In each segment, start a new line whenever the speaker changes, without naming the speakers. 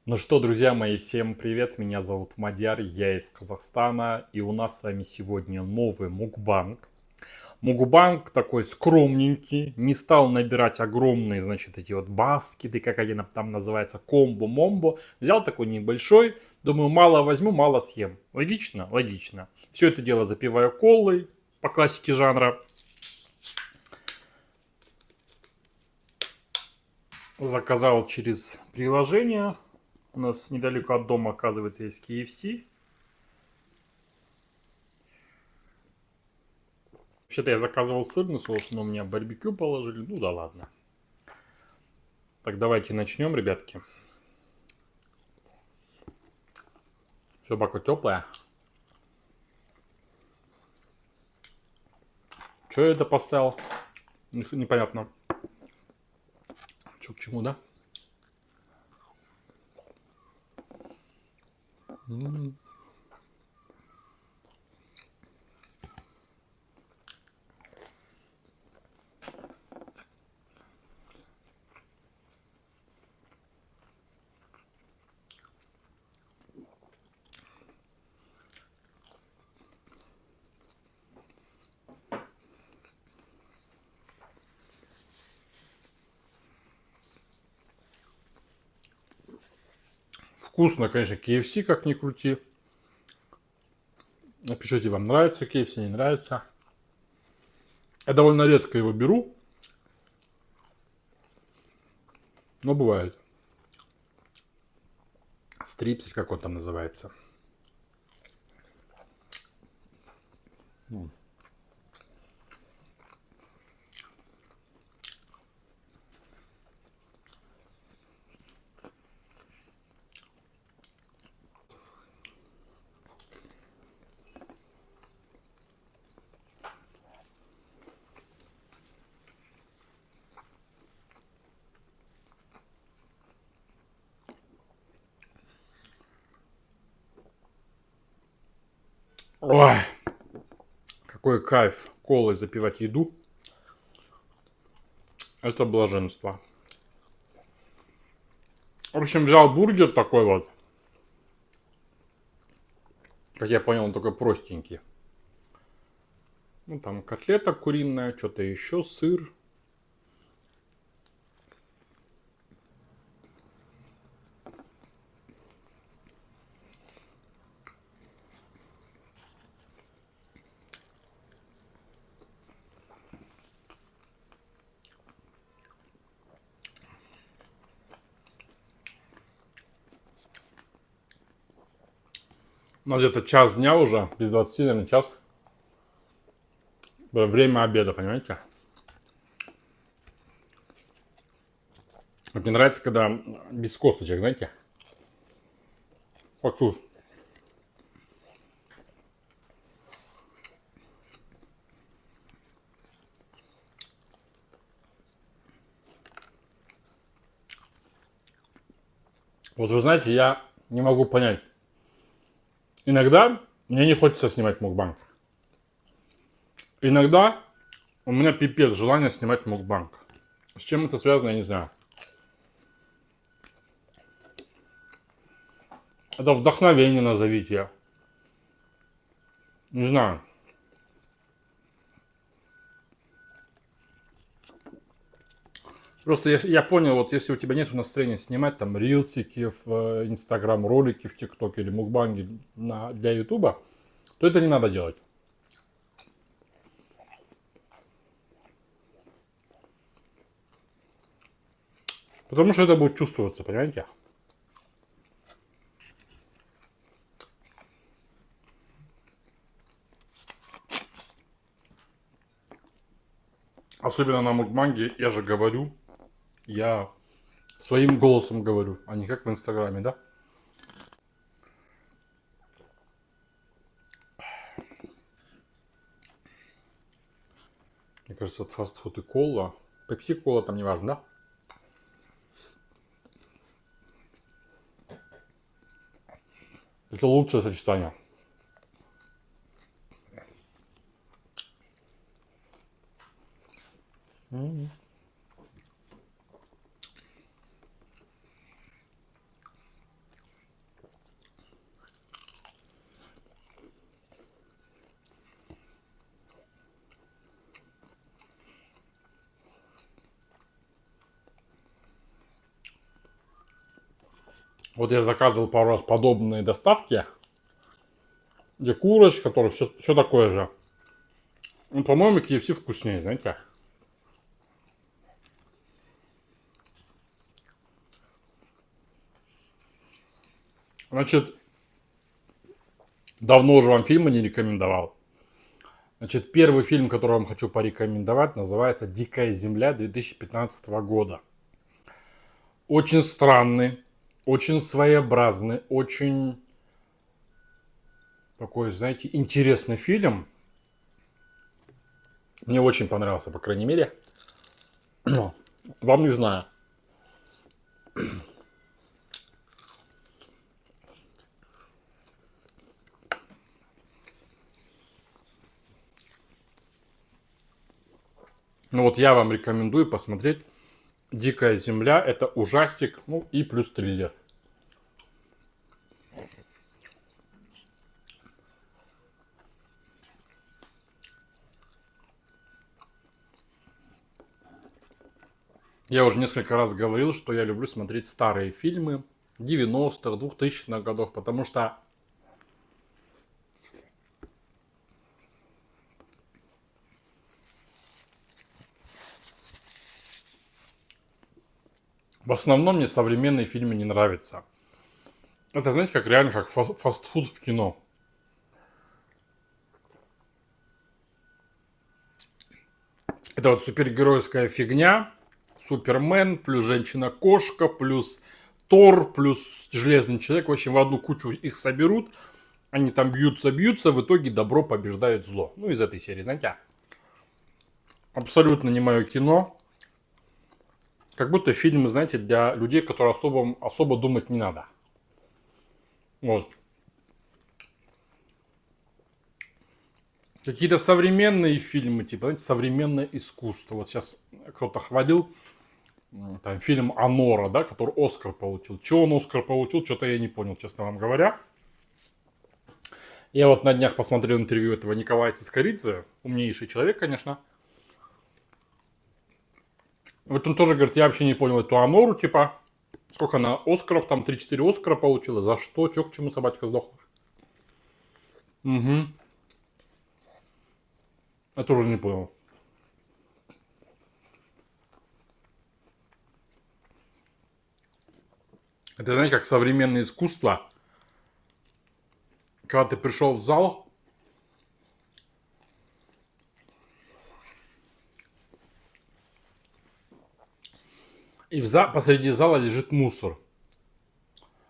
Ну что, друзья мои, всем привет, меня зовут Мадяр, я из Казахстана, и у нас с вами сегодня новый мукбанг. Мукбанг такой скромненький, не стал набирать огромные, значит, эти вот баскеты, как они там называются, комбо-момбо. Взял такой небольшой, думаю, мало возьму, мало съем. Логично? Логично. Все это дело запиваю колой, по классике жанра. Заказал через приложение. У нас недалеко от дома, оказывается, есть KFC. Вообще-то я заказывал сырный соус, но у меня барбекю положили. Ну да ладно. Так, давайте начнем, ребятки. Собака теплая. Что я это поставил? Непонятно. Что к чему, да? Вкусно, конечно, KFC, как ни крути. Напишите, вам нравится KFC, не нравится. Я довольно редко его беру. Но бывает. Стрипс, как он там называется. Ой, какой кайф колой запивать еду. Это блаженство. В общем, взял бургер такой вот. Как я понял, он такой простенький. Ну, там котлета куриная, что-то еще, сыр. У нас где-то час дня уже, без 20, наверное, час. Время обеда, понимаете? Вот мне нравится, когда без косточек, знаете? Вот тут. Вот вы знаете, я не могу понять. Иногда мне не хочется снимать мукбанг. Иногда у меня пипец желание снимать мукбанг. С чем это связано, я не знаю. Это вдохновение назовите. Не знаю. Просто я понял, вот если у тебя нет настроения снимать там рилсики в Инстаграм, ролики в ТикТоке или мукбанги для Ютуба, то это не надо делать. Потому что это будет чувствоваться, понимаете? Особенно на мукбанге, я же говорю, я своим голосом говорю, а не как в Инстаграме, да? Мне кажется, вот фастфуд и кола, пепси кола там не важно, да? Это лучшее сочетание. Вот я заказывал пару раз подобные доставки, где курочка, тоже все такое же. Ну, по-моему, KFC вкуснее, знаете. Значит, давно уже вам фильмы не рекомендовал. Значит, первый фильм, который вам хочу порекомендовать, называется «Дикая земля» 2015 года. Очень странный, очень своеобразный, очень такой, знаете, интересный фильм. Мне очень понравился, по крайней мере. Вам не знаю. Ну вот я вам рекомендую посмотреть «Дикая земля». Это ужастик, ну и плюс триллер. Я уже несколько раз говорил, что я люблю смотреть старые фильмы 90-х, 2000-х годов, потому что в основном мне современные фильмы не нравятся. Это, знаете, как реально как фастфуд в кино. Это вот супергеройская фигня, Супермен, плюс Женщина-кошка, плюс Тор, плюс Железный человек. В общем, в одну кучу их соберут. Они там бьются, в итоге добро побеждает зло. Ну, из этой серии, знаете. Абсолютно не мое кино. Как будто фильмы, знаете, для людей, которые особо думать не надо. Вот. Какие-то современные фильмы, типа, знаете, современное искусство. Вот сейчас кто-то хвалил там фильм «Анора», да, который Оскар получил. Чего он Оскар получил, что-то я не понял, честно вам говоря. Я вот на днях посмотрел интервью этого Николая Цискоридзе, умнейший человек, конечно. Вот он тоже говорит, я вообще не понял эту Анору, типа, сколько она Оскаров, там 3-4 Оскара получила, за что, чё, к чему собачка сдохла. Угу. Я тоже не понял. Это, знаете, как современное искусство. Когда ты пришел в зал, и посреди зала лежит мусор.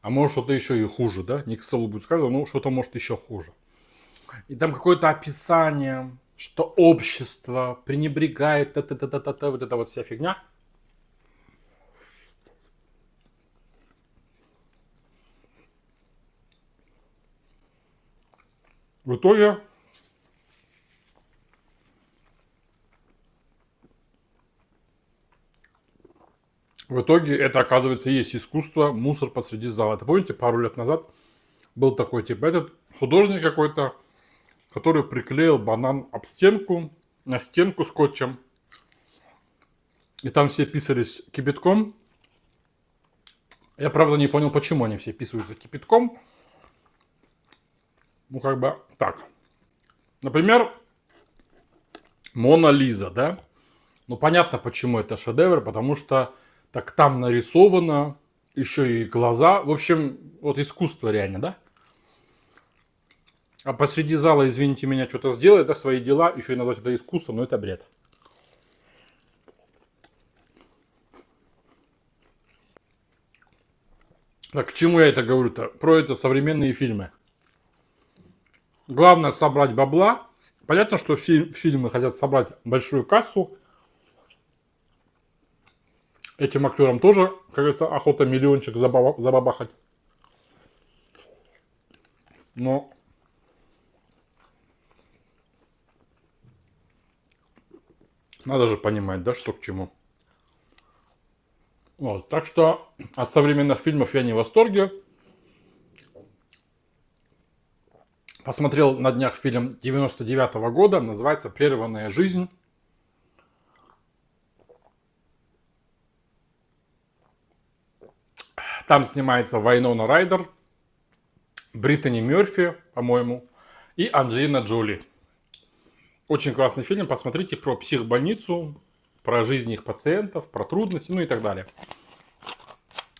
А может что-то еще и хуже, да? Не к столу будет сказано, но что-то может еще хуже. И там какое-то описание, что общество пренебрегает, вот эта вот вся фигня. В итоге это, оказывается, и есть искусство, мусор посреди зала. Это помните, пару лет назад был такой, типа, этот художник какой-то, который приклеил банан об стенку, на стенку скотчем. И там все писались кипятком. Я, правда, не понял, почему они все писаются кипятком. Ну, как бы так. Например, Мона Лиза, да? Ну, понятно, почему это шедевр, потому что так там нарисовано, еще и глаза. В общем, вот искусство реально, да? А посреди зала, извините меня, что-то сделать, это свои дела, еще и назвать это искусством, но это бред. Так к чему я это говорю-то? Про это современные фильмы. Главное собрать бабла. Понятно, что фильмы хотят собрать большую кассу. Этим актерам тоже, как говорится, охота миллиончик забабахать. Но надо же понимать, да, что к чему. Вот, так что от современных фильмов я не в восторге. Посмотрел на днях фильм 99-го года, называется «Прерванная жизнь». Там снимается Вайнона Райдер, Британи Мерфи, по-моему, и Анджелина Джоли. Очень классный фильм, посмотрите, про психбольницу, про жизнь их пациентов, про трудности, ну и так далее.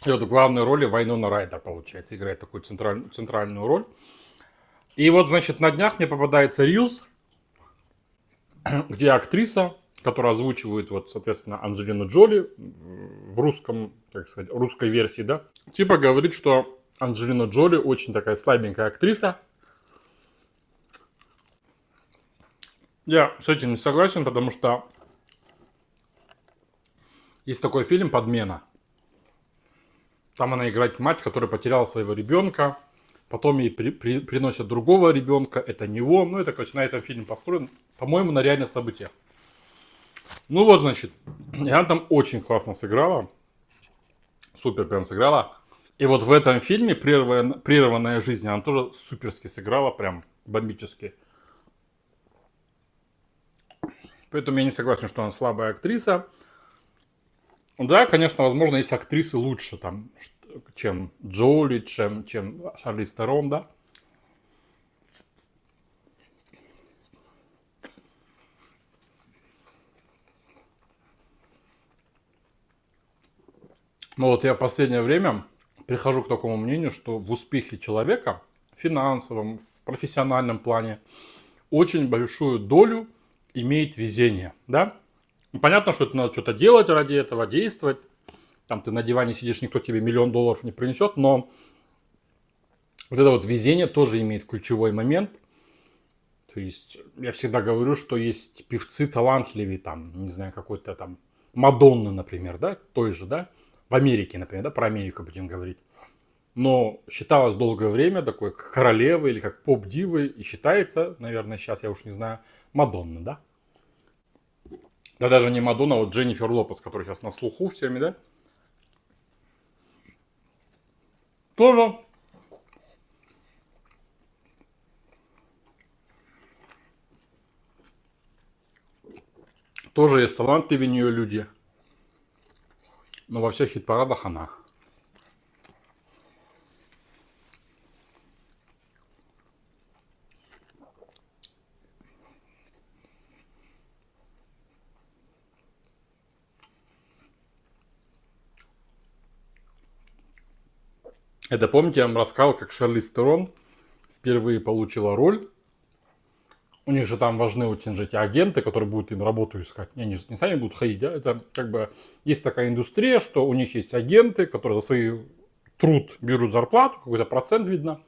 И вот в главной роли Вайнона Райдер, получается, играет такую центральную роль. И вот, значит, на днях мне попадается Reels, где актриса, которая озвучивает, вот, соответственно, Анджелину Джоли в русском, как сказать, русской версии, да, типа говорит, что Анджелина Джоли очень такая слабенькая актриса. Я с этим не согласен, потому что есть такой фильм «Подмена». Там она играет мать, которая потеряла своего ребенка. Потом ей приносят другого ребенка. Это не он. Ну, это, короче, на этом фильм построен. По-моему, на реальных событиях. Ну, вот, значит. И она там очень классно сыграла. Супер прям сыграла. И вот в этом фильме «Прерванная жизнь» она тоже суперски сыграла. Прям бомбически. Поэтому я не согласен, что она слабая актриса. Да, конечно, возможно, есть актрисы лучше, там, чем Джоли, чем Шарлиз Терон, да. Но вот я в последнее время прихожу к такому мнению, что в успехе человека, в финансовом, в профессиональном плане, очень большую долю имеет везение, да. Понятно, что это надо что-то делать ради этого, действовать. Там ты на диване сидишь, никто тебе $1 000 000 не принесет, но вот это вот везение тоже имеет ключевой момент. То есть я всегда говорю, что есть певцы талантливее, там, не знаю, какой-то там Мадонны, например, да, той же, да, в Америке, например, да, про Америку будем говорить. Но считалось долгое время такой как королевой или как поп-дивой, и считается, наверное, сейчас я уж не знаю, Мадонна, да. Да даже не Мадонна, а вот Дженнифер Лопес, которая сейчас на слуху всеми, да. Тоже есть талантливые нее люди. Но во всех хит-парадах она. Это помните, я вам рассказал, как Шарлиз Терон впервые получила роль. У них же там важны очень же эти агенты, которые будут им работу искать. Они же не сами будут ходить, да? Это как бы есть такая индустрия, что у них есть агенты, которые за свой труд берут зарплату, какой-то процент видно.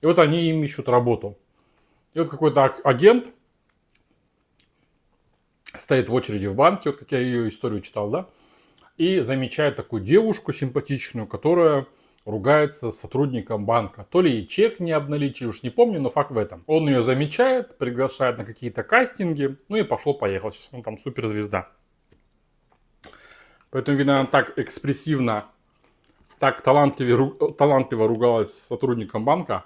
И вот они им ищут работу. И вот какой-то агент стоит в очереди в банке, вот как я ее историю читал, да? И замечает такую девушку симпатичную, которая ругается с сотрудником банка. То ли ей чек не обналичили, уж не помню, но факт в этом. Он ее замечает, приглашает на какие-то кастинги, ну и пошло-поехал. Сейчас он там суперзвезда. Поэтому, видно, она так экспрессивно, так талантливо ругалась с сотрудником банка,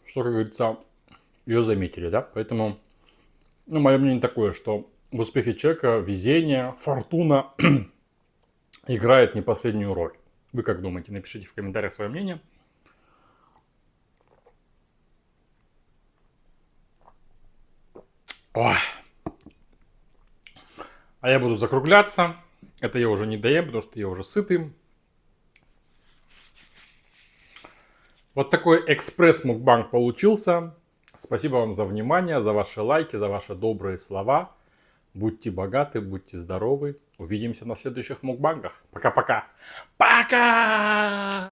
что, как говорится, ее заметили, да? Поэтому, ну, мое мнение такое, что в успехе человека везение, фортуна играет не последнюю роль. Вы как думаете? Напишите в комментариях свое мнение. Ой. А я буду закругляться. Это я уже не доем, потому что я уже сытый. Вот такой экспресс-мукбанг получился. Спасибо вам за внимание, за ваши лайки, за ваши добрые слова. Будьте богаты, будьте здоровы. Увидимся на следующих мукбангах. Пока-пока. Пока!